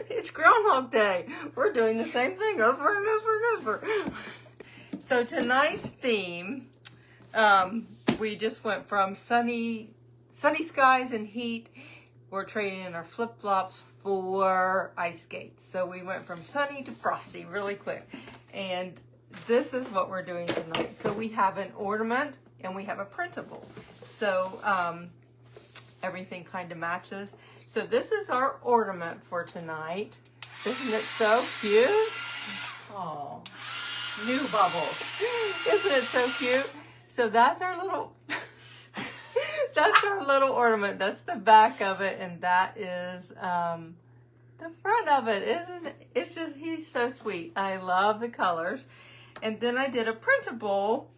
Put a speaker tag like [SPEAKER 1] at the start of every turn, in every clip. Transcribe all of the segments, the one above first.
[SPEAKER 1] It's Groundhog Day. We're doing the same thing over and over and over. So tonight's theme, we just went from sunny skies and heat. We're trading in our flip-flops for ice skates. So we went from sunny to frosty really quick. And this is what we're doing tonight. So we have an ornament and we have a printable. So everything kind of matches. So this is our ornament for tonight. Isn't it so cute? Oh, new bubbles. Isn't it so cute? So that's our little, that's our little ornament. That's the back of it, and that is the front of it. Isn't it? It's just, he's so sweet. I love the colors. And then I did a printable,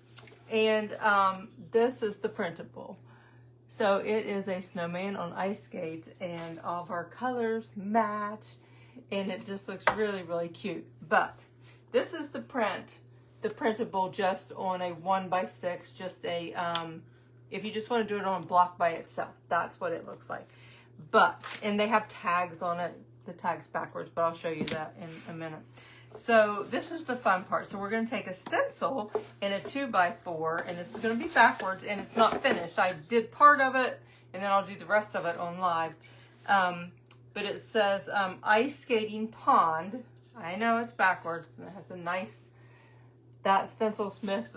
[SPEAKER 1] and this is the printable. So it is a snowman on ice skates, and all of our colors match, and it just looks really, really cute. But this is the printable just on a 1x6, just a, if you just want to do it on a block by itself, that's what it looks like. But, and they have tags on it, the tag's backwards, but I'll show you that in a minute. So this is the fun part. So we're going to take a stencil and a 2x4, and this is going to be backwards, and it's not finished. I did part of it, and then I'll do the rest of it on live. But it says ice skating pond. I know it's backwards, and it has a nice, that Stencil Smith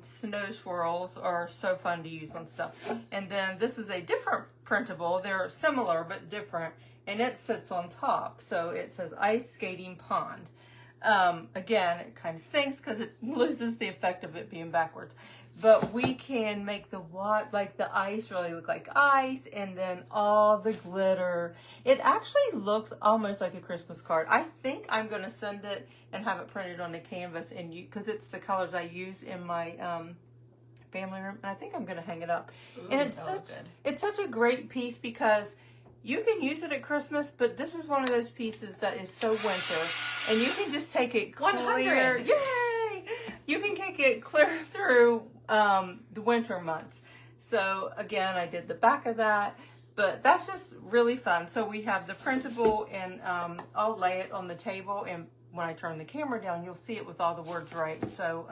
[SPEAKER 1] snow swirls are so fun to use on stuff. And then this is a different printable. They're similar but different, and it sits on top. So it says ice skating pond. Again, it kind of stinks because it loses the effect of it being backwards. But we can make the ice really look like ice, and then all the glitter. It actually looks almost like a Christmas card. I think I'm going to send it and have it printed on the canvas, and because it's the colors I use in my family room, and I think I'm going to hang it up. Ooh, and it's such a great piece because you can use it at Christmas, but this is one of those pieces that is so winter, and you can just take it clear. 100. Yay! You can take it clear through the winter months. So again, I did the back of that, but that's just really fun. So we have the printable, and I'll lay it on the table, and when I turn the camera down, you'll see it with all the words right. So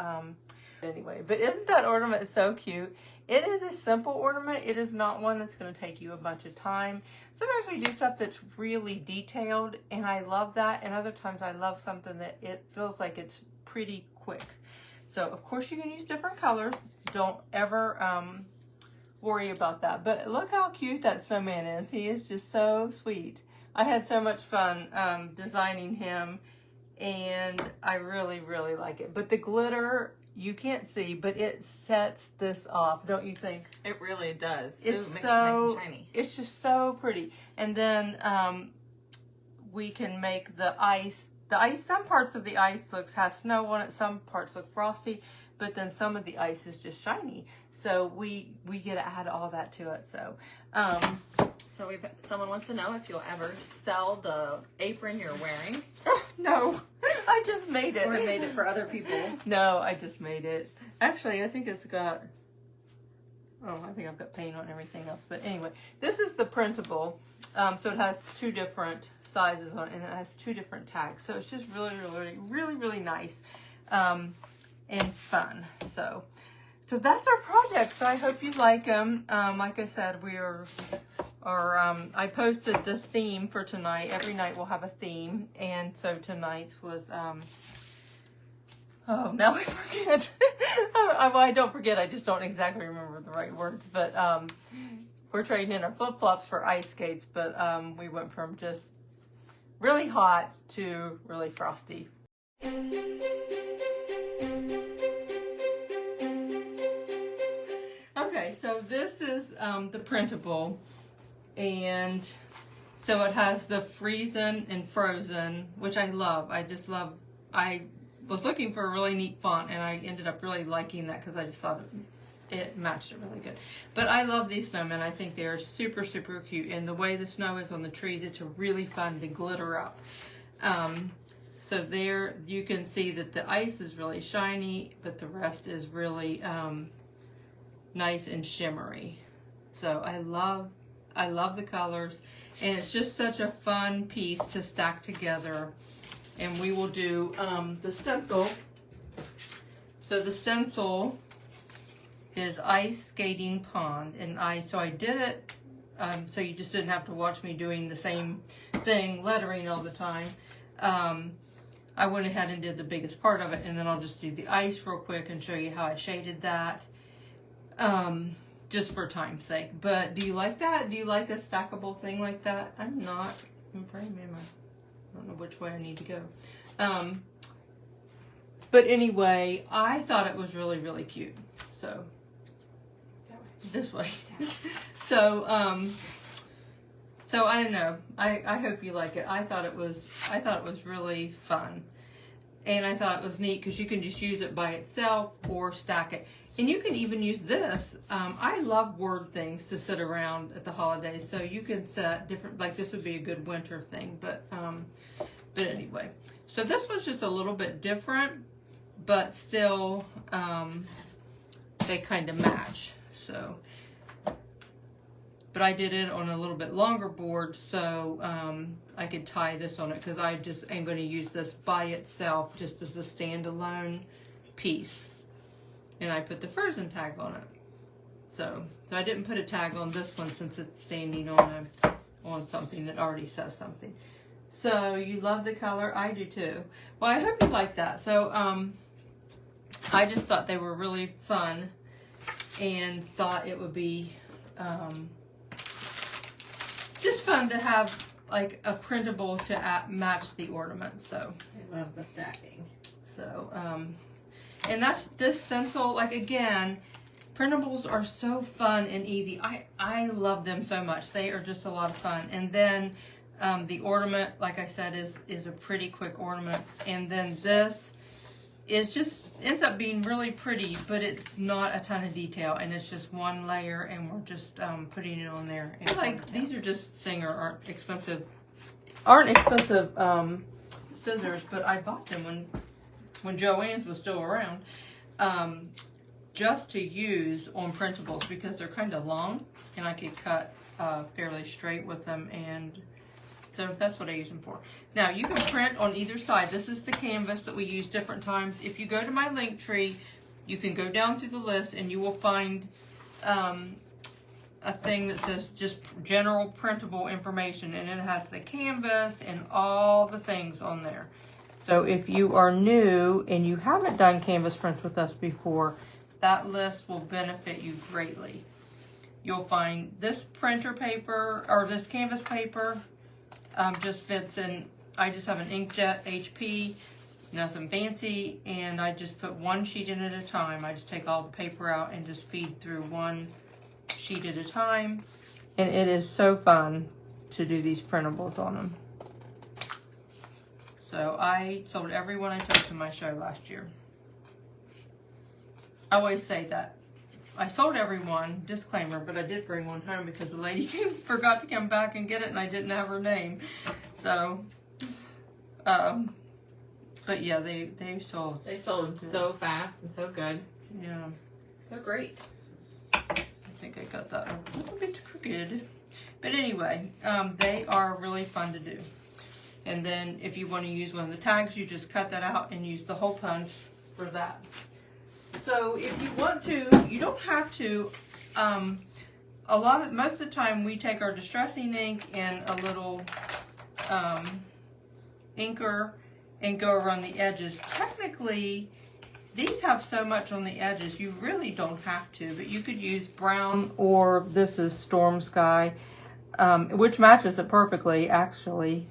[SPEAKER 1] anyway, but isn't that ornament so cute? It is a simple ornament. It is not one that's going to take you a bunch of time. Sometimes we do stuff that's really detailed, and I love that. And other times I love something that it feels like it's pretty quick. So, of course, you can use different colors. Don't ever worry about that. But look how cute that snowman is. He is just so sweet. I had so much fun designing him, and I really, really like it. But the glitter, you can't see, but it sets this off, don't you think?
[SPEAKER 2] It really does.
[SPEAKER 1] It's
[SPEAKER 2] makes
[SPEAKER 1] so
[SPEAKER 2] it nice and shiny.
[SPEAKER 1] It's just so pretty. And then we can make the ice. The ice, some parts of the ice has snow on it, some parts look frosty, but then some of the ice is just shiny. So we get to add all that to it. So
[SPEAKER 2] someone wants to know if you'll ever sell the apron you're wearing.
[SPEAKER 1] No, I just made it.
[SPEAKER 2] Or made it for other people.
[SPEAKER 1] No, I just made it. Actually, I think it's got, I think I've got paint on everything else. But anyway, this is the printable. So it has two different sizes on it, and it has two different tags. So it's just really, really, really, really nice and fun. So that's our project. So I hope you like them. Like I said, I posted the theme for tonight. Every night we'll have a theme, and so tonight's was oh, now I forget. I don't forget, I just don't exactly remember the right words. But we're trading in our flip-flops for ice skates, but we went from just really hot to really frosty. Okay, so this is the printable, and so it has the freezing and frozen, which I love. I just love. I was looking for a really neat font, and I ended up really liking that because I just thought it matched it really good. But I love these snowmen. I think they're super, super cute, and the way the snow is on the trees, it's really fun to glitter up. So there you can see that the ice is really shiny, but the rest is really nice and shimmery. So I love the colors, And it's just such a fun piece to stack together. And we will do the stencil. So the stencil is ice skating pond, and so I did it so you just didn't have to watch me doing the same thing, lettering all the time. I went ahead and did the biggest part of it, and then I'll just do the ice real quick and show you how I shaded that, just for time's sake. But do you like that? Do you like a stackable thing like that? I'm not. I'm afraid, man, I don't know which way I need to go. But anyway, I thought it was really, really cute. So this way. So so I don't know. I hope you like it. I thought it was really fun. And I thought it was neat because you can just use it by itself or stack it. And you can even use this. I love word things to sit around at the holidays. So you can set different, like this would be a good winter thing. But anyway. So this one's just a little bit different, but still they kind of match. So, but I did it on a little bit longer board, so I could tie this on it because I just am going to use this by itself just as a standalone piece. And I put the frozen tag on it. So I didn't put a tag on this one since it's standing on something that already says something. So you love the color? I do too. Well, I hope you like that. So I just thought they were really fun and thought it would be just fun to have like a printable to match the ornament. So
[SPEAKER 2] I love the stacking.
[SPEAKER 1] So and that's this stencil. Like again, printables are so fun and easy. I love them so much. They are just a lot of fun. And then the ornament, like I said, is a pretty quick ornament. And then this is just ends up being really pretty, but it's not a ton of detail, and it's just one layer, and we're just putting it on there. And like these are just Singer, aren't expensive scissors, but I bought them when Joann's was still around, just to use on printables because they're kind of long, and I could cut fairly straight with them, and so that's what I use them for. Now you can print on either side. This is the canvas that we use different times. If you go to my link tree, you can go down through the list and you will find a thing that says just general printable information, and it has the canvas and all the things on there. So if you are new and you haven't done canvas prints with us before, that list will benefit you greatly. You'll find this printer paper or this canvas paper just fits in. I just have an inkjet HP, nothing fancy, and I just put one sheet in at a time. I just take all the paper out and just feed through one sheet at a time, and it is so fun to do these printables on them. So I sold every one I took to my show last year. I always say that. I sold every one, disclaimer, but I did bring one home because the lady forgot to come back and get it, and I didn't have her name. So, but yeah, they sold.
[SPEAKER 2] They sold so fast and so good.
[SPEAKER 1] Yeah.
[SPEAKER 2] So great.
[SPEAKER 1] I think I got that a little bit crooked. But anyway, they are really fun to do. And then if you want to use one of the tags, you just cut that out and use the hole punch for that. So if you want to, you don't have to. Most of the time we take our distressing ink and a little inker and go around the edges. Technically, these have so much on the edges, you really don't have to, but you could use brown, or this is Storm Sky, which matches it perfectly, actually.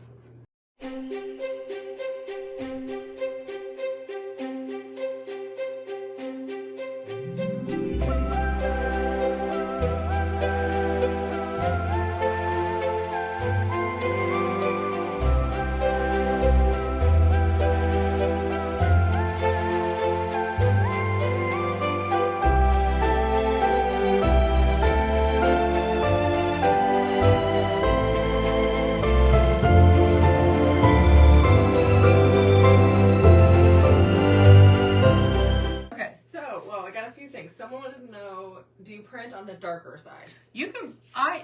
[SPEAKER 2] Do you print on the darker side?
[SPEAKER 1] You can, I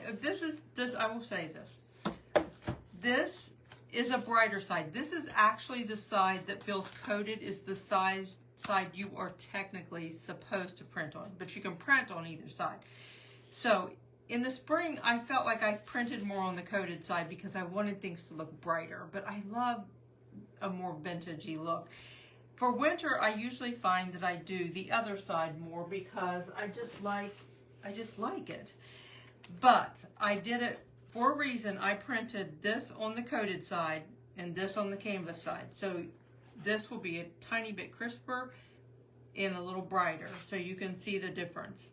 [SPEAKER 1] will say this. this is a brighter side. This is actually the side that feels coated, is the side you are technically supposed to print on, but you can print on either side. So in the spring, I felt like I printed more on the coated side because I wanted things to look brighter, but I love a more vintagey look. For winter, I usually find that I do the other side more because I just like it. But I did it for a reason. I printed this on the coated side and this on the canvas side. So this will be a tiny bit crisper and a little brighter, so you can see the difference.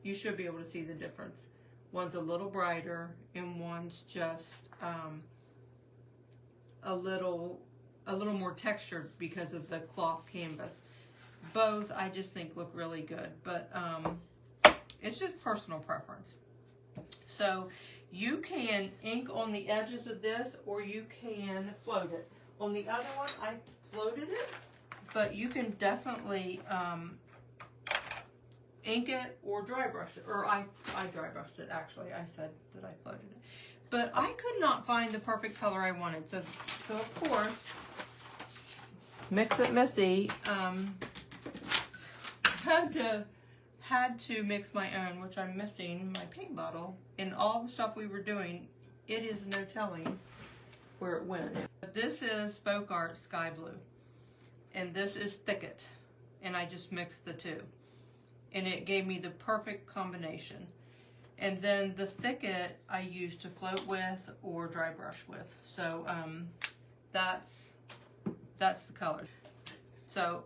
[SPEAKER 1] You should be able to see the difference. One's a little brighter and one's just a little more textured because of the cloth canvas. Both I just think look really good, but it's just personal preference. So you can ink on the edges of this, or you can float it. On the other one, I floated it, but you can definitely ink it or dry brush it. Or I dry brushed it, actually. I said that I floated it. But I could not find the perfect color I wanted. So of course, Mix It Missy had to mix my own, which I'm missing my paint bottle. In all the stuff we were doing, it is no telling where it went. This is Folk Art Sky Blue, and this is Thicket, and I just mixed the two, and it gave me the perfect combination. And then the Thicket I used to float with or dry brush with. So that's the color. So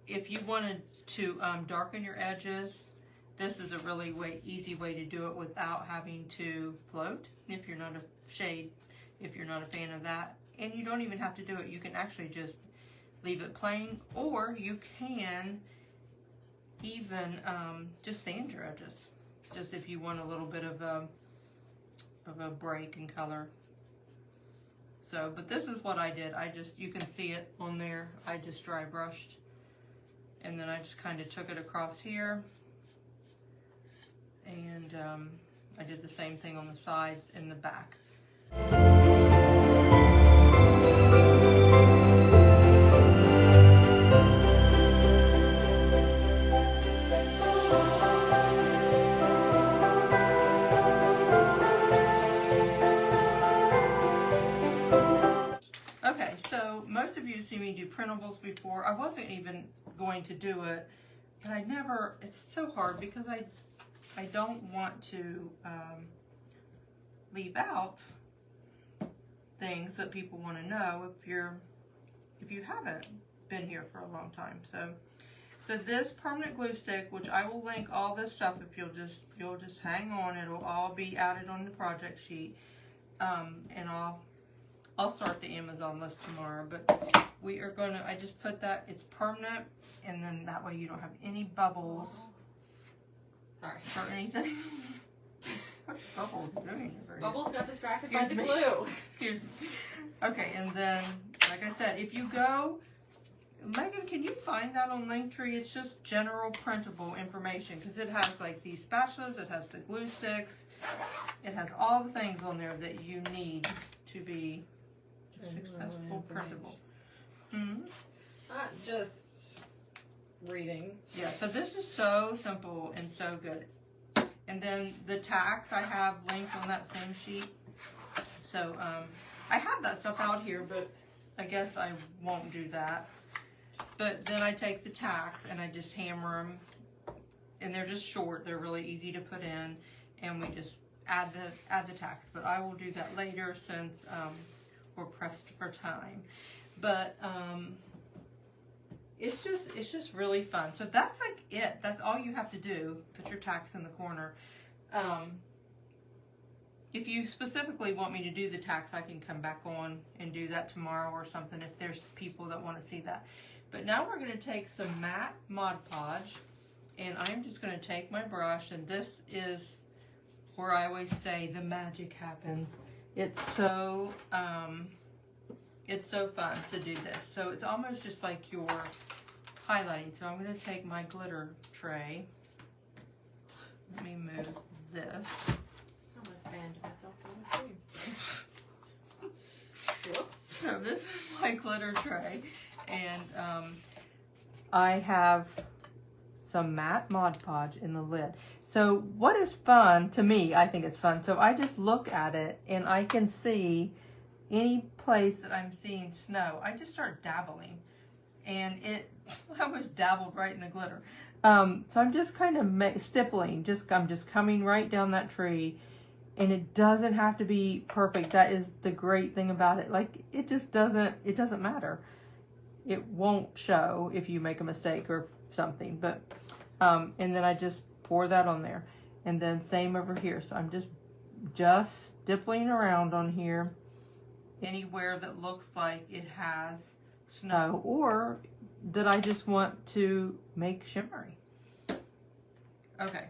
[SPEAKER 1] if you wanted to darken your edges, this is a really easy way to do it without having to float. If you're not a shade, if you're not a fan of that, and you don't even have to do it. You can actually just leave it plain, or you can even just sand your edges, just if you want a little bit of a break in color. So, but this is what I did. You can see it on there. I just dry brushed, and then I just kind of took it across here, and I did the same thing on the sides and the back. Okay, so most of you have seen me do printables before. I wasn't even going to do it, but it's so hard because I don't want to leave out things that people want to know if you haven't been here for a long time. So this permanent glue stick, which I will link all this stuff if you'll just hang on, it'll all be added on the project sheet, and I'll start the Amazon list tomorrow. But we are gonna, I just put that, it's permanent, and then that way you don't have any bubbles.
[SPEAKER 2] Sorry.
[SPEAKER 1] Or anything. What's Bubbles doing?
[SPEAKER 2] Bubbles got distracted by the glue.
[SPEAKER 1] Excuse me. Okay, and then, like I said, if you go, Megan, can you find that on Linktree? It's just general printable information, because it has like these spatulas, it has the glue sticks, it has all the things on there that you need to be a successful printable. Mm-hmm.
[SPEAKER 2] Not just reading.
[SPEAKER 1] Yeah, so this is so simple and so good. And then the tacks I have linked on that same sheet. So I have that stuff out here, but I guess I won't do that. But then I take the tacks and I just hammer them, and they're just short. They're really easy to put in, and we just add the tacks. But I will do that later since we're pressed for time. But it's just really fun. So that's like it. That's all you have to do. Put your tacks in the corner. If you specifically want me to do the tacks, I can come back on and do that tomorrow or something if there's people that want to see that. But now we're going to take some matte Mod Podge, and I'm just going to take my brush, and this is where I always say the magic happens. It's so fun to do this. So it's almost just like you're highlighting. So I'm going to take my glitter tray. Let me move this.
[SPEAKER 2] I almost banned myself from the stream. Whoops.
[SPEAKER 1] So this is my glitter tray, and I have some matte Mod Podge in the lid. So what is fun to me, I think it's fun. So I just look at it and I can see any place that I'm seeing snow. I just start dabbling, and I was dabbled right in the glitter. So I'm just kind of stippling. I'm just coming right down that tree, and it doesn't have to be perfect. That is the great thing about it. Like it doesn't matter. It won't show if you make a mistake or something. But and then I just pour that on there, and then same over here. So I'm just stippling around on here anywhere that looks like it has snow or that I just want to make shimmery. Okay.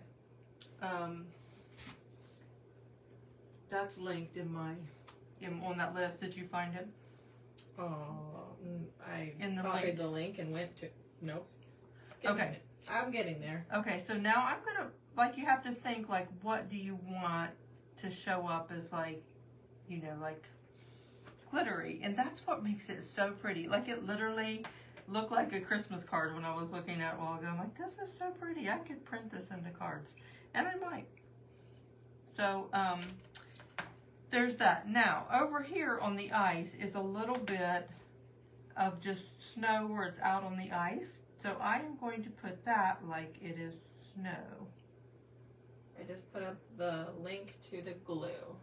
[SPEAKER 1] That's linked on that list. Did you find it?
[SPEAKER 2] I
[SPEAKER 1] In the
[SPEAKER 2] copied
[SPEAKER 1] link.
[SPEAKER 2] the link and went to, nope.
[SPEAKER 1] Okay.
[SPEAKER 2] I'm getting there.
[SPEAKER 1] Okay, so now I'm gonna, like, you have to think, like, what do you want to show up as, like, you know, like, glittery, and that's what makes it so pretty. Like, it literally looked like a Christmas card when I was looking at it a while ago. I'm like, this is so pretty. I could print this into cards, and I might. So, there's that. Now, over here on the ice is a little bit of just snow where it's out on the ice. So I am going to put that like it is snow.
[SPEAKER 2] I just put up the link to the glue.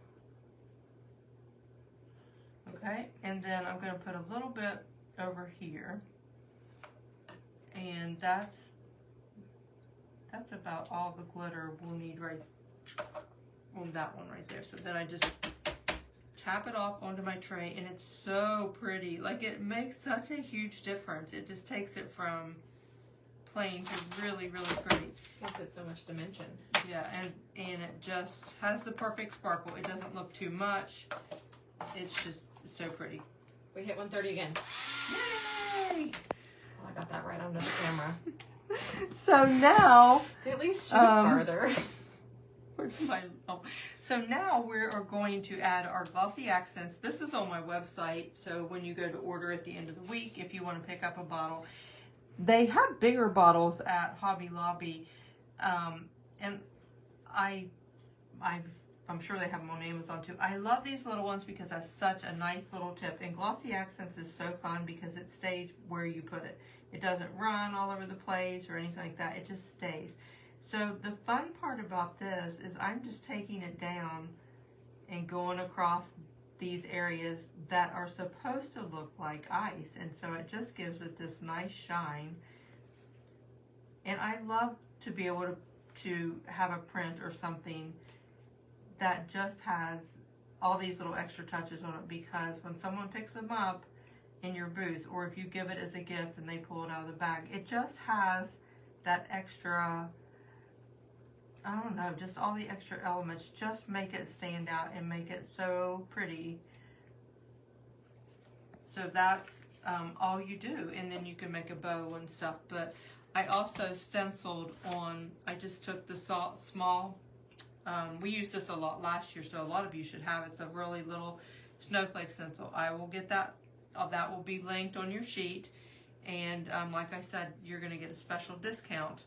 [SPEAKER 1] Okay, and then I'm going to put a little bit over here. And that's about all the glitter we'll need right on that one right there. So then I just tap it off onto my tray, and it's so pretty. Like, it makes such a huge difference. It just takes it from plain to really, really pretty.
[SPEAKER 2] Gives it so much dimension.
[SPEAKER 1] Yeah, and it just has the perfect sparkle. It doesn't look too much. It's just so pretty.
[SPEAKER 2] We hit 130 again.
[SPEAKER 1] Yay!
[SPEAKER 2] Oh, I got that right under the camera.
[SPEAKER 1] So now,
[SPEAKER 2] At least shoot farther.
[SPEAKER 1] where's my, oh. So now we are going to add our glossy accents. This is on my website, so when you go to order at the end of the week, if you want to pick up a bottle, they have bigger bottles at Hobby Lobby, and I'm sure they have them on Amazon too. I love these little ones because that's such a nice little tip. And glossy accents is so fun because it stays where you put it. It doesn't run all over the place or anything like that. It just stays. So the fun part about this is I'm just taking it down and going across these areas that are supposed to look like ice, and so it just gives it this nice shine. And I love to be able to have a print or something that just has all these little extra touches on it, because when someone picks them up in your booth, or if you give it as a gift and they pull it out of the bag, it just has that extra, I don't know, just all the extra elements just make it stand out and make it so pretty. So that's all you do, and then you can make a bow and stuff. But I also stenciled on, I just took the small, we used this a lot last year, so a lot of you should have it. It's a really little snowflake stencil. I will get that, that will be linked on your sheet. And like I said, you're gonna get a special discount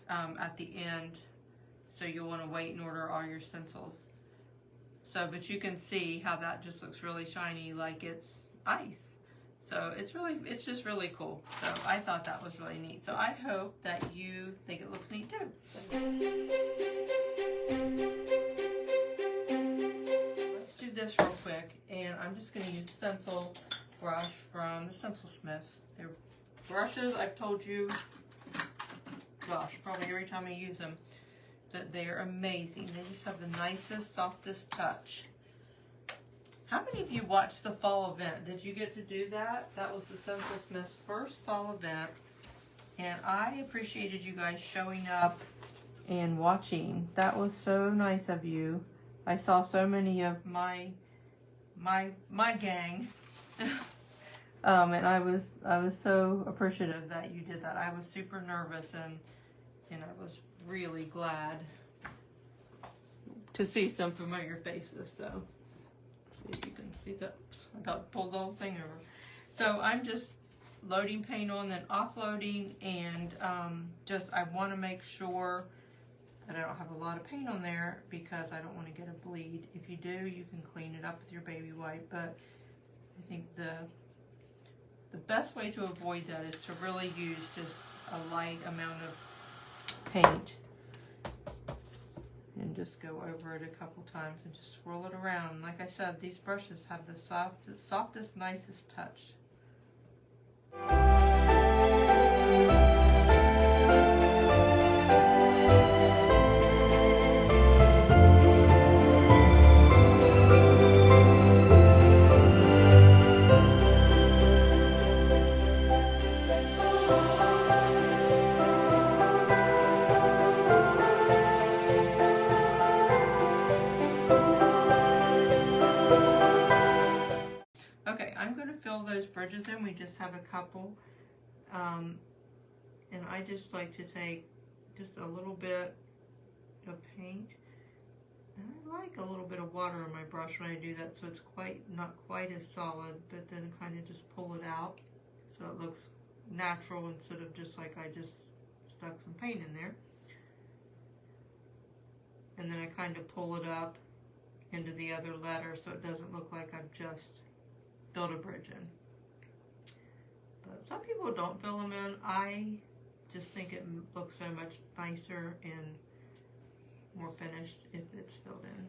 [SPEAKER 1] at the end. So you'll want to wait and order all your stencils. So, but you can see how that just looks really shiny, like it's ice. So it's just really cool. So I thought that was really neat. So I hope that you think it looks neat too. Let's do this real quick, and I'm just going to use stencil brush from the Stencil Smith. They're brushes, I've told you, gosh, probably every time I use them, that they are amazing. They just have the nicest, softest touch. How many of you watched the fall event? Did you get to do that? That was the Stencil Smith's first fall event, and I appreciated you guys showing up and watching. That was so nice of you. I saw so many of my gang, and I was so appreciative that you did that. I was super nervous, and I was really glad to see some familiar faces. see if you can see that. I got pulled the whole thing over. So I'm just loading paint on, then offloading, and I want to make sure that I don't have a lot of paint on there because I don't want to get a bleed. If you do, you can clean it up with your baby wipe, but I think the best way to avoid that is to really use just a light amount of paint and just go over it a couple times and just swirl it around. Like I said, these brushes have the softest, nicest touch. Okay, I'm going to fill those bridges in. We just have a couple. And I just like to take just a little bit of paint. And I like a little bit of water on my brush when I do that, so it's not quite as solid, but then kind of just pull it out so it looks natural instead of just like I just stuck some paint in there. And then I kind of pull it up into the other letter so it doesn't look like I've just filled a bridge in. But some people don't fill them in. I just think it looks so much nicer and more finished if it's filled in.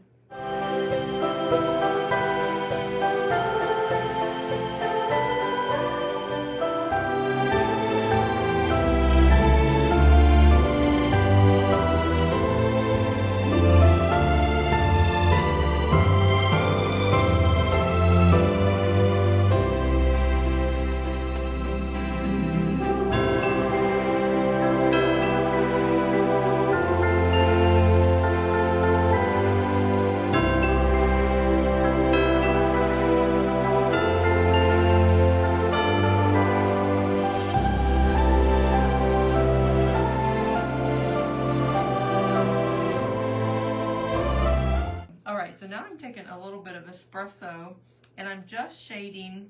[SPEAKER 1] So now I'm taking a little bit of espresso and I'm just shading.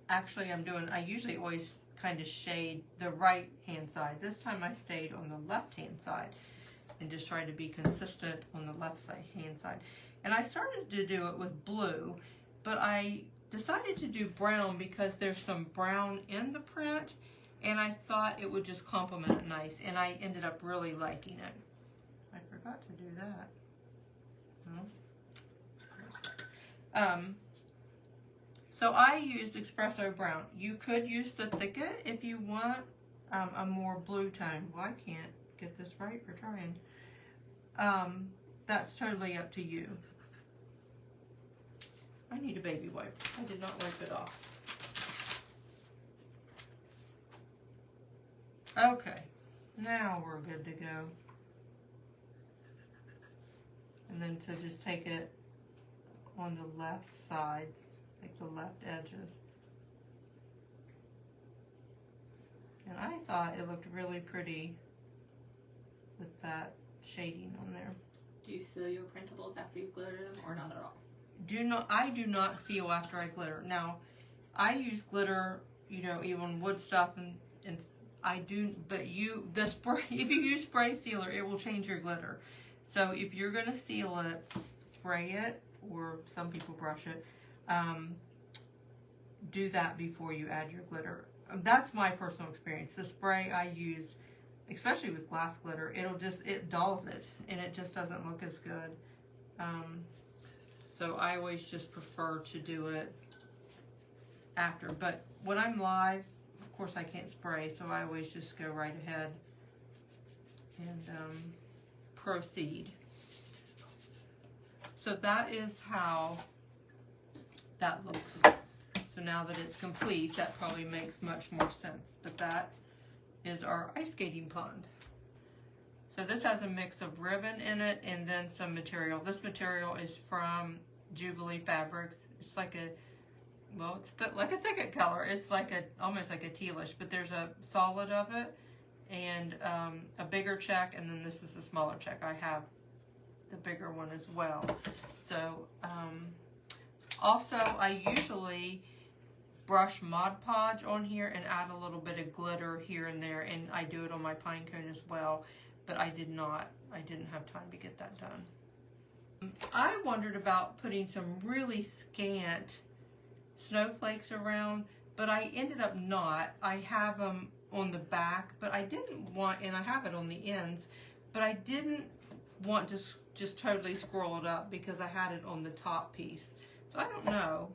[SPEAKER 1] Actually, I usually always kind of shade the right hand side. This time I stayed on the left hand side and just tried to be consistent on the left hand side. And I started to do it with blue, but I decided to do brown because there's some brown in the print and I thought it would just complement it nice, and I ended up really liking it. I forgot to do that. So I used espresso brown. You could use the thicket if you want a more blue tone. Well, I can't get this right for trying. That's totally up to you. I need a baby wipe. I did not wipe it off. Okay, now we're good to go. And then to just take it on the left sides, like the left edges. And I thought it looked really pretty with that shading on there.
[SPEAKER 2] Do you seal your printables after you glitter them or not at all?
[SPEAKER 1] I do not seal after I glitter. Now, I use glitter, even wood stuff, and I do, but if you use spray sealer, it will change your glitter. So if you're going to seal it, spray it, or some people brush it. Do that before you add your glitter. That's my personal experience. The spray I use, especially with glass glitter, it dulls it, and it just doesn't look as good. So I always just prefer to do it after. But when I'm live, of course I can't spray, so I always just go right ahead and proceed. So that is how that looks. So now that it's complete, that probably makes much more sense. But that is our ice skating pond. So this has a mix of ribbon in it and then some material. This material is from Jubilee Fabrics. It's like like a thicket color. It's almost like a tealish, but there's a solid of it and a bigger check, and then this is a smaller check. I have the bigger one as well. So Also, I usually brush Mod Podge on here and add a little bit of glitter here and there, and I do it on my pine cone as well, but I didn't have time to get that done. I wondered about putting some really scant snowflakes around, but I ended up not. I have them on the back, but I didn't want, and I have it on the ends, but I didn't want to just totally scroll it up because I had it on the top piece. So I don't know.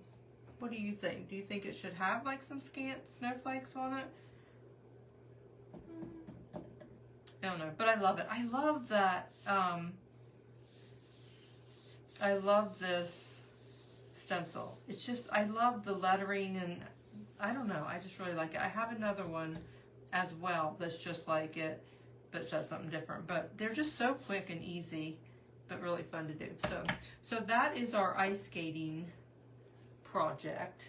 [SPEAKER 1] What do you think? Do you think it should have like some scant snowflakes on it? I don't know, but I love it. I love that, I love this stencil. It's just, I love the lettering, and I don't know, I just really like it. I have another one as well that's just like it, but says something different. But they're just so quick and easy, but really fun to do. So that is our ice skating project.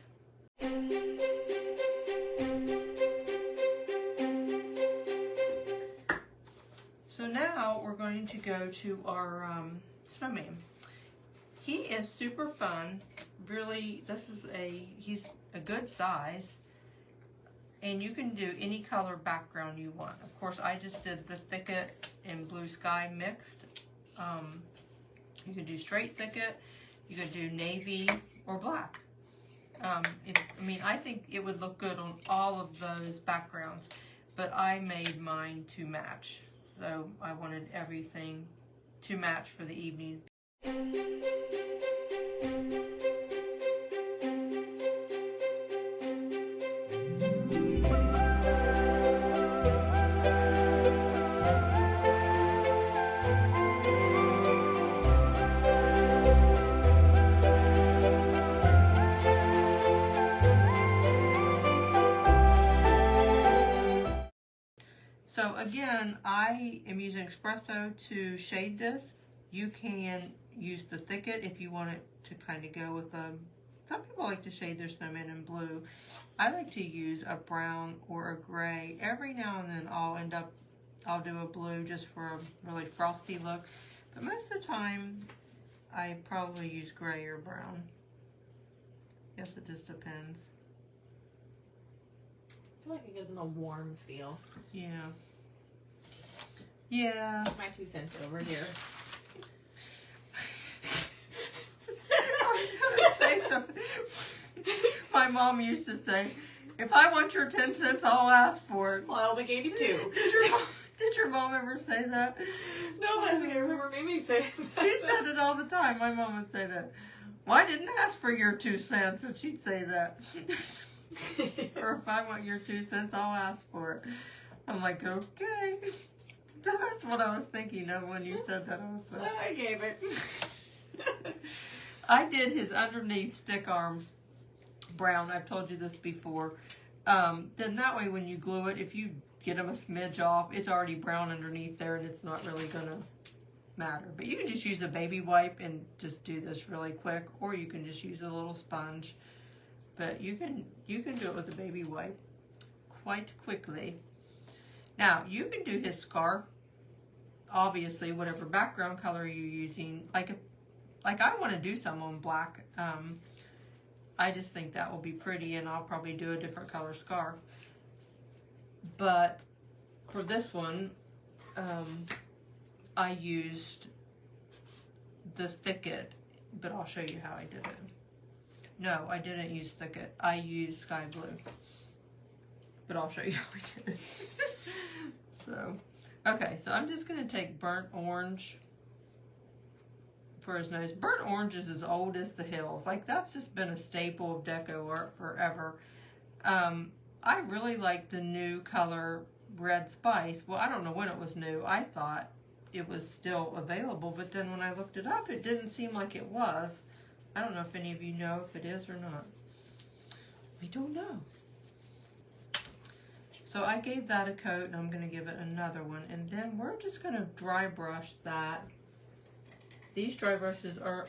[SPEAKER 1] So now we're going to go to our snowman. He is super fun. Really, he's a good size. And you can do any color background you want. Of course, I just did the thicket and blue sky mixed. You could do straight thicket. You could do navy or black. I think it would look good on all of those backgrounds, but I made mine to match. So I wanted everything to match for the evening. So again, I am using espresso to shade this. You can use the thicket if you want it to kind of go with some people like to shade their snowman in blue. I like to use a brown or a gray. Every now and then I'll do a blue just for a really frosty look. But most of the time, I probably use gray or brown. Guess it just depends.
[SPEAKER 2] I feel like it gives them a warm feel.
[SPEAKER 1] Yeah. Yeah.
[SPEAKER 2] My 2 cents over here.
[SPEAKER 1] I was gonna say something. My mom used to say, "If I want your 10 cents, I'll ask for it."
[SPEAKER 2] Well, I only gave you 2.
[SPEAKER 1] Did your mom ever say that?
[SPEAKER 2] No, I think I remember Mimi saying that.
[SPEAKER 1] She said it all the time. My mom would say that. Well, I didn't ask for your 2 cents, and she'd say that. Or if I want your 2 cents, I'll ask for it. I'm like, okay. That's what I was thinking of when you said that also.
[SPEAKER 2] I gave it.
[SPEAKER 1] I did his underneath stick arms brown. I've told you this before. Then that way when you glue it, if you get them a smidge off, it's already brown underneath there and it's not really gonna matter. But you can just use a baby wipe and just do this really quick, or you can just use a little sponge. But you can do it with a baby wipe quite quickly. Now, you can do his scarf, obviously, whatever background color you're using. Like I want to do some on black. I just think that will be pretty, and I'll probably do a different color scarf. But for this one, I used the thicket, but I'll show you how I did it. No, I didn't use thicket. I used sky blue. But I'll show you how I did it. So, okay, so I'm just going to take burnt orange for his nose. Burnt orange is as old as the hills. Like, that's just been a staple of deco art forever. I really like the new color Red Spice. Well, I don't know when it was new. I thought it was still available, but then when I looked it up, it didn't seem like it was. I don't know if any of you know if it is or not. I don't know. So I gave that a coat, and I'm going to give it another one. And then we're just going to dry brush that. These dry brushes are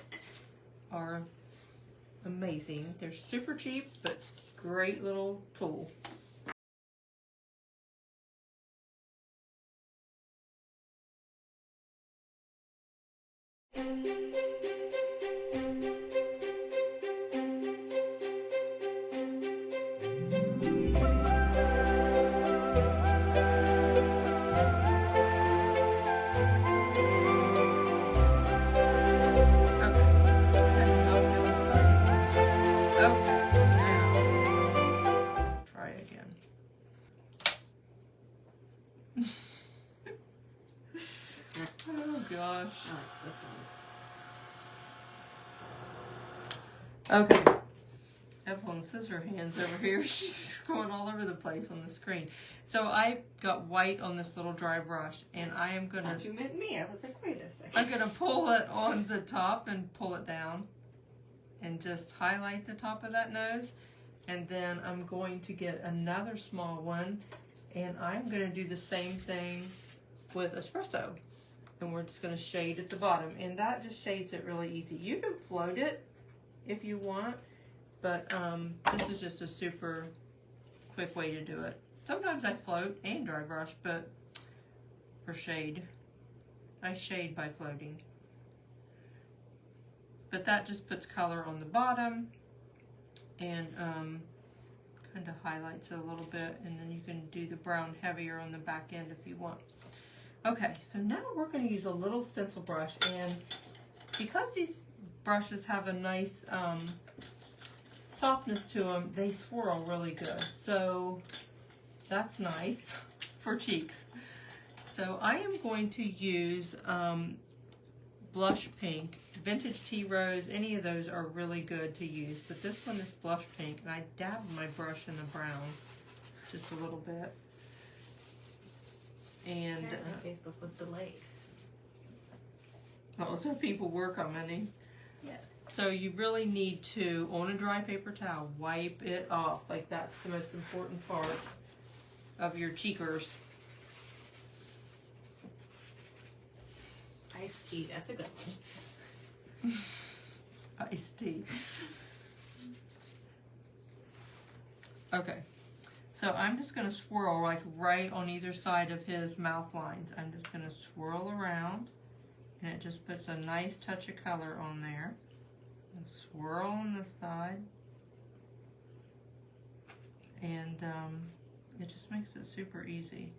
[SPEAKER 1] amazing. They're super cheap, but great little tool. gosh.
[SPEAKER 2] I like this one.
[SPEAKER 1] Okay. Evelyn scissor hands over here. She's going all over the place on the screen. So I got white on this little dry brush, and I am gonna.
[SPEAKER 2] Thought you meant me. I was like, wait a second.
[SPEAKER 1] I'm gonna pull it on the top and pull it down, and just highlight the top of that nose, and then I'm going to get another small one, and I'm gonna do the same thing with espresso, and we're just gonna shade at the bottom, and that just shades it really easy. You can float it if you want. But this is just a super quick way to do it. Sometimes I float and dry brush, but for shade, I shade by floating. But that just puts color on the bottom and kind of highlights it a little bit, and then you can do the brown heavier on the back end if you want. Okay, so now we're going to use a little stencil brush, and because these brushes have a nice softness to them, they swirl really good. So that's nice for cheeks. So I am going to use blush pink. Vintage Tea Rose, any of those are really good to use. But this one is blush pink, and I dab my brush in the brown just a little bit. And
[SPEAKER 2] Facebook was delayed.
[SPEAKER 1] oh, so people were commenting.
[SPEAKER 2] Yes.
[SPEAKER 1] So you really need to, on a dry paper towel, wipe it off. Like that's the most important part of your cheekers.
[SPEAKER 2] Iced tea, that's a good one.
[SPEAKER 1] Iced tea. Okay. So I'm just going to swirl like right on either side of his mouth lines. I'm just going to swirl around, and it just puts a nice touch of color on there. And swirl on this side, and it just makes it super easy.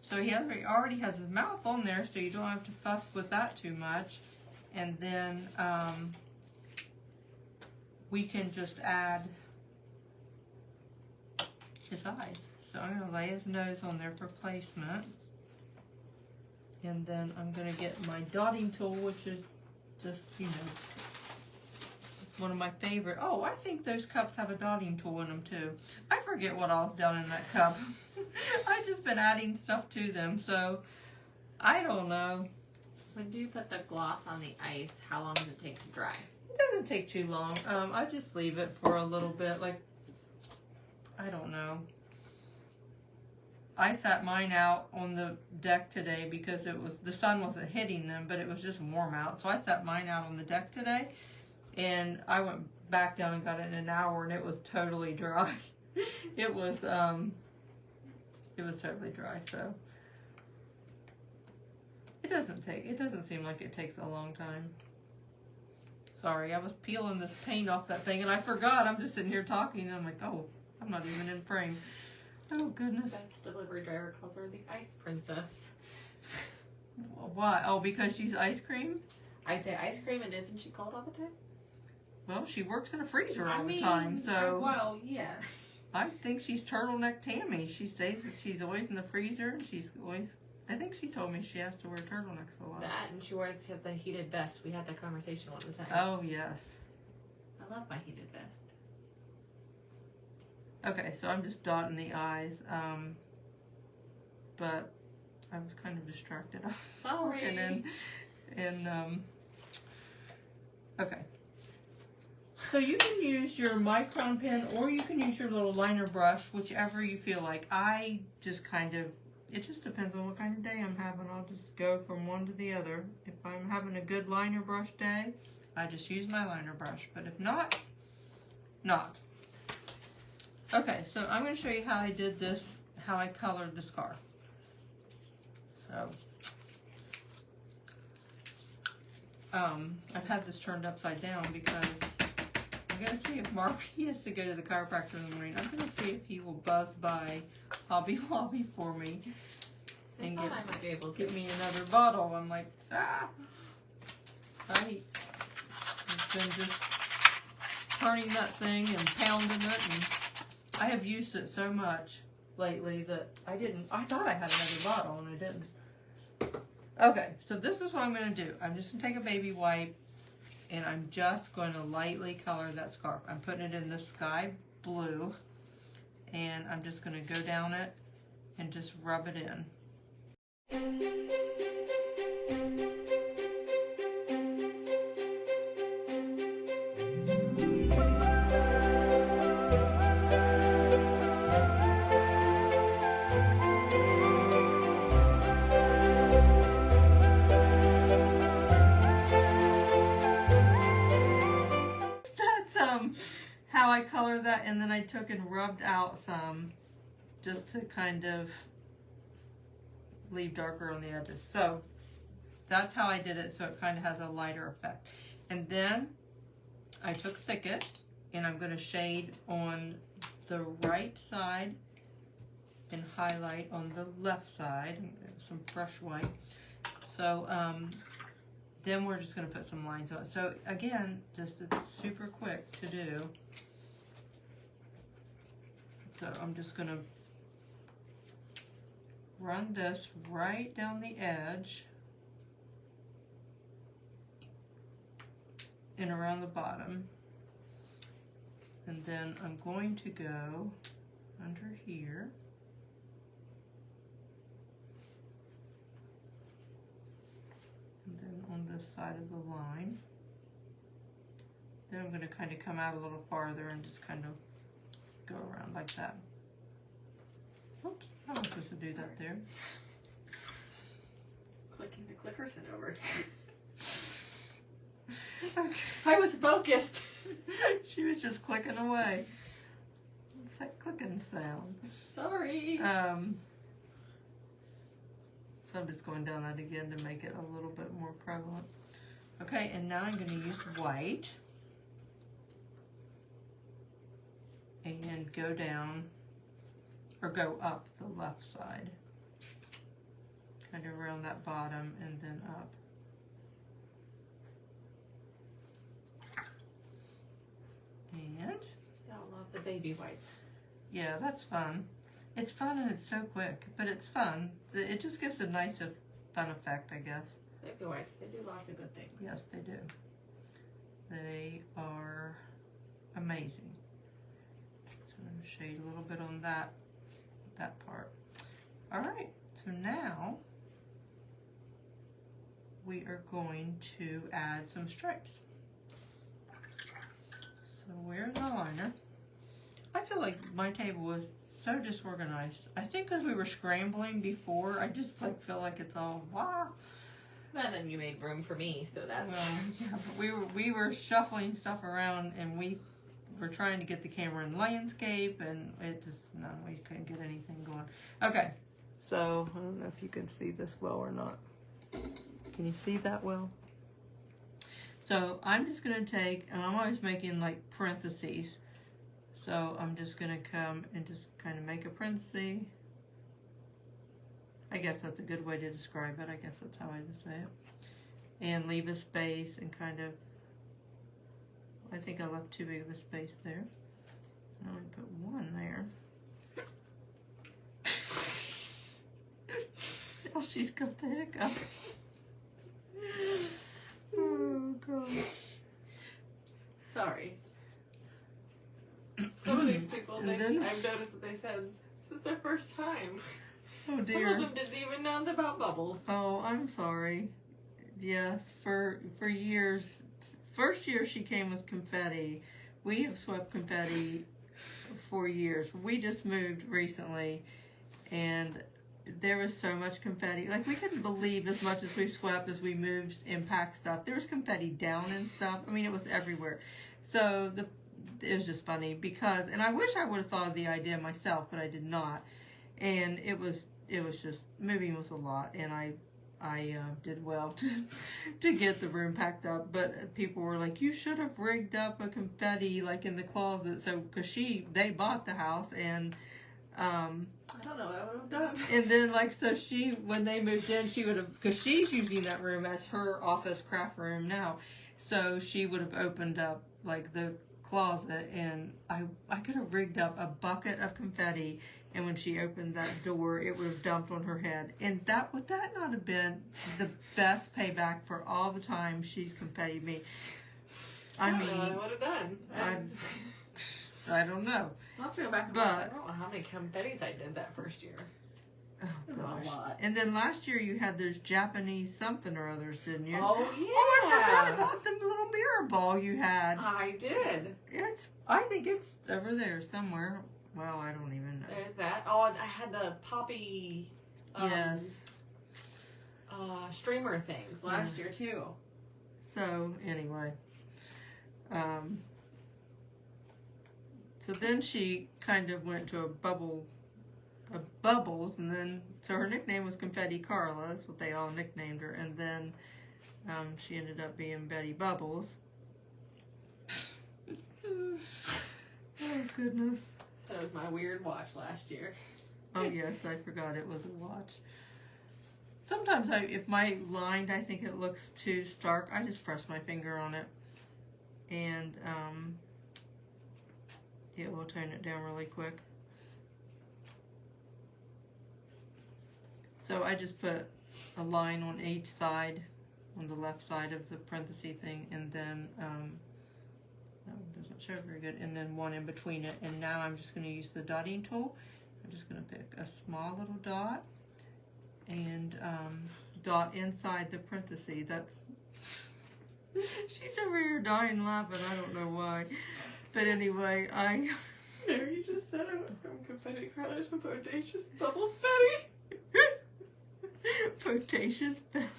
[SPEAKER 1] So he already has his mouth on there, so you don't have to fuss with that too much. And then we can just add his eyes. So I'm going to lay his nose on there for placement, and then I'm going to get my dotting tool, which is just, you know, it's one of my favorite. Oh, I think those cups have a dotting tool in them too. I forget what else down in that cup. I've just been adding stuff to them, so I don't know.
[SPEAKER 2] When you put the gloss on the ice, how long does it take to dry?
[SPEAKER 1] It doesn't take too long. I just leave it for a little bit, like, I don't know. I sat mine out on the deck today because the sun wasn't hitting them, but it was just warm out. So I sat mine out on the deck today, and I went back down and got it in an hour, and it was totally dry. It was totally dry. So it doesn't seem like it takes a long time. Sorry, I was peeling this paint off that thing, and I forgot. I'm just sitting here talking, and I'm like, oh, I'm not even in frame. Oh, goodness.
[SPEAKER 2] Ben's delivery driver calls her the ice princess.
[SPEAKER 1] Why? Oh, because she's ice cream?
[SPEAKER 2] I'd say ice cream, and isn't she cold all the time?
[SPEAKER 1] Well, she works in a freezer all the time, so...
[SPEAKER 2] Well, yeah.
[SPEAKER 1] I think she's turtleneck Tammy. She's always in the freezer. She's always... I think she told me she has to wear turtlenecks a lot.
[SPEAKER 2] That, and she has the heated vest. We had that conversation one of the times.
[SPEAKER 1] Oh, yes.
[SPEAKER 2] I love my heated vest.
[SPEAKER 1] Okay, so I'm just dotting the eyes, but I was kind of distracted. I was talking and okay. So you can use your micron pen, or you can use your little liner brush, whichever you feel like. I just it just depends on what kind of day I'm having. I'll just go from one to the other. If I'm having a good liner brush day, I just use my liner brush, but if not, not. Okay, so I'm going to show you how I did this, how I colored the scarf. So, I've had this turned upside down because I'm going to see if Mark, he has to go to the chiropractor in the morning. I'm going to see if he will buzz by Hobby Lobby for me and
[SPEAKER 2] I might be able to.
[SPEAKER 1] get me another bottle. I'm like, ah! I've been just turning that thing and pounding it, and I have used it so much lately that I thought I had another bottle and I didn't. Okay, so this is what I'm going to do. I'm just going to take a baby wipe and I'm just going to lightly color that scarf. I'm putting it in the sky blue and I'm just going to go down it and just rub it in. How I colored that, and then I took and rubbed out some just to kind of leave darker on the edges. So that's how I did it, so it kind of has a lighter effect. And then I took Thicket and I'm going to shade on the right side and highlight on the left side, some fresh white. So then we're just going to put some lines on it. So again, just it's super quick to do. So I'm just going to run this right down the edge and around the bottom. And then I'm going to go under here. And then on this side of the line. Then I'm going to kind of come out a little farther and just kind of go around like that. Oops, I was supposed to do that there.
[SPEAKER 2] Clicking the clicker sent over.
[SPEAKER 1] Okay.
[SPEAKER 2] I was focused.
[SPEAKER 1] She was just clicking away. It's that clicking sound.
[SPEAKER 2] Sorry.
[SPEAKER 1] So I'm just going down that again to make it a little bit more prevalent. Okay, and now I'm going to use white and go down or go up the left side, kind of around that bottom and then up. And
[SPEAKER 2] Y'all love the baby wipe.
[SPEAKER 1] yeah, that's fun. It's fun and it's so quick, but it's fun. It just gives a nice fun effect, I guess.
[SPEAKER 2] Baby wipes, they do lots of good things.
[SPEAKER 1] Yes, they do. They are amazing. So I'm going to shade a little bit on that part. All right, so now we are going to add some stripes. So where's my liner? I feel like my table was so disorganized. I think because we were scrambling before, I just feel like it's all wow.
[SPEAKER 2] Well, then you made room for me, so that's.
[SPEAKER 1] Well, yeah, but we were shuffling stuff around, and we were trying to get the camera in landscape, and it just we couldn't get anything going. Okay, so I don't know if you can see this well or not. Can you see that well? So I'm just gonna take, and I'm always making like parentheses. So I'm just gonna come and just kind of make a parenthesis. I guess that's a good way to describe it. I guess that's how I would say it. And leave a space and kind of, I think I left too big of a space there. I only put one there. Oh, she's got the hiccups. Oh, gosh.
[SPEAKER 2] Sorry. Some of these people,
[SPEAKER 1] And
[SPEAKER 2] I've
[SPEAKER 1] then-
[SPEAKER 2] noticed that they said, this is their first time.
[SPEAKER 1] Oh,
[SPEAKER 2] Some
[SPEAKER 1] dear.
[SPEAKER 2] of them didn't even know about bubbles.
[SPEAKER 1] Oh, I'm sorry. Yes, for years. First year she came with confetti. We have swept confetti for years. We just moved recently, and there was so much confetti. Like, we couldn't believe as much as we swept as we moved and packed stuff. There was confetti down and stuff. I mean, it was everywhere. So it was just funny because, and I wish I would have thought of the idea myself, but I did not. And it was just, moving was a lot, and I did well to get the room packed up, but people were like, you should have rigged up a confetti like in the closet. So because they bought the house, and
[SPEAKER 2] I don't know what I would have done.
[SPEAKER 1] and then so when they moved in, she would have, because she's using that room as her office craft room now, so she would have opened up like the closet, and I could have rigged up a bucket of confetti and when she opened that door, it would have dumped on her head. And that would that not have been the best payback for all the time she's confetti'd me? I
[SPEAKER 2] don't
[SPEAKER 1] mean,
[SPEAKER 2] know what I would have done.
[SPEAKER 1] I don't know.
[SPEAKER 2] I'll have to go back and watch. I don't know how many confettis I did that first year.
[SPEAKER 1] Oh,
[SPEAKER 2] it was a lot.
[SPEAKER 1] And then last year you had those Japanese something or others, didn't you?
[SPEAKER 2] Oh, yeah.
[SPEAKER 1] Oh, I forgot about the little mirror ball you had.
[SPEAKER 2] I did.
[SPEAKER 1] I think it's over there somewhere. Well, I don't even know.
[SPEAKER 2] There's that. Oh, and I had the poppy
[SPEAKER 1] yes.
[SPEAKER 2] Streamer things last year, too.
[SPEAKER 1] So, anyway. So then she kind of went to a Bubbles, and then, so her nickname was Confetti Carla, that's what they all nicknamed her, and then she ended up being Betty Bubbles. Oh, goodness.
[SPEAKER 2] That was my weird watch last year.
[SPEAKER 1] Oh, yes, I forgot it was a watch. Sometimes if my line, I think it looks too stark, I just press my finger on it, and it will tone it down really quick. So I just put a line on each side, on the left side of the parenthesis thing, and then, that doesn't show very good, and then one in between it. And now I'm just going to use the dotting tool. I'm just going to pick a small little dot and dot inside the parenthesis. That's, she's over here dying laughing, I don't know why. But anyway,
[SPEAKER 2] No, you just said I went from Confetti Carla to Bodacious Bubbles Betty.
[SPEAKER 1] Bodacious Bubbles.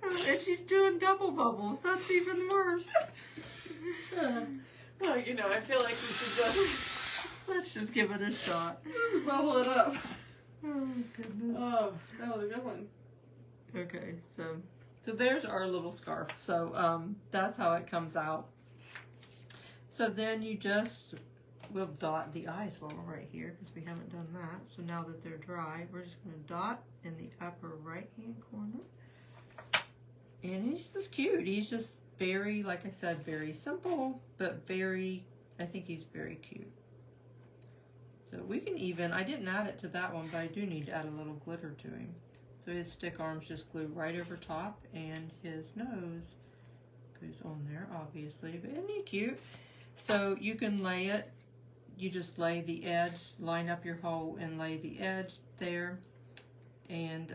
[SPEAKER 1] And she's doing double bubbles. That's even worse.
[SPEAKER 2] Well, you know, I feel like we should just...
[SPEAKER 1] Let's just give it a shot.
[SPEAKER 2] Just bubble it up.
[SPEAKER 1] Oh, goodness.
[SPEAKER 2] Oh, that was a good one.
[SPEAKER 1] Okay, so there's our little scarf. So that's how it comes out. So then you just will dot the eyes while we're right here, because we haven't done that. So now that they're dry, we're just going to dot in the upper right hand corner. And he's just cute. He's just very, like I said, very simple, but very, I think he's very cute. So we can even, I didn't add it to that one, but I do need to add a little glitter to him. So his stick arms just glue right over top, and his nose goes on there, obviously. But isn't he cute? So you can lay it, you just lay the edge, line up your hole and lay the edge there. And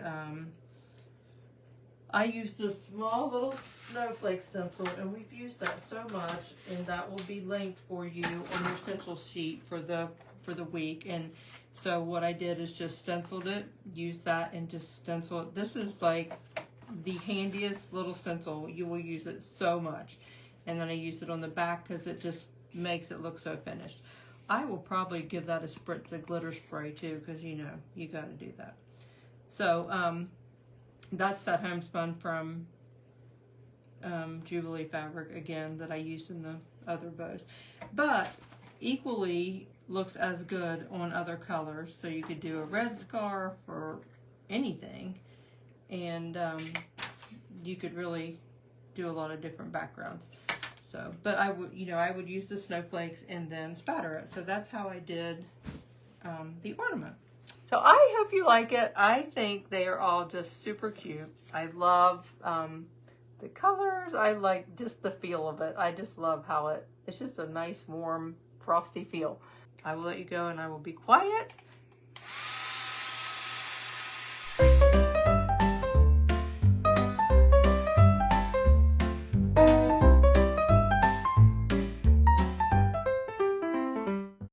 [SPEAKER 1] I use this small little snowflake stencil, and we've used that so much, and that will be linked for you on your stencil sheet for the week. And so what I did is just stenciled it, used that, and just stencil it. This is like the handiest little stencil. You will use it so much. And then I use it on the back because it just makes it look so finished. I will probably give that a spritz of glitter spray too, because you know, you got to do that. So that's that homespun from Jubilee fabric again that I used in the other bows. But equally looks as good on other colors. So you could do a red scarf or anything, and you could really do a lot of different backgrounds. So, but I would use the snowflakes and then spatter it. So that's how I did the ornament. So I hope you like it. I think they are all just super cute. I love the colors. I like just the feel of it. I just love how it's just a nice, warm, frosty feel. I will let you go and I will be quiet.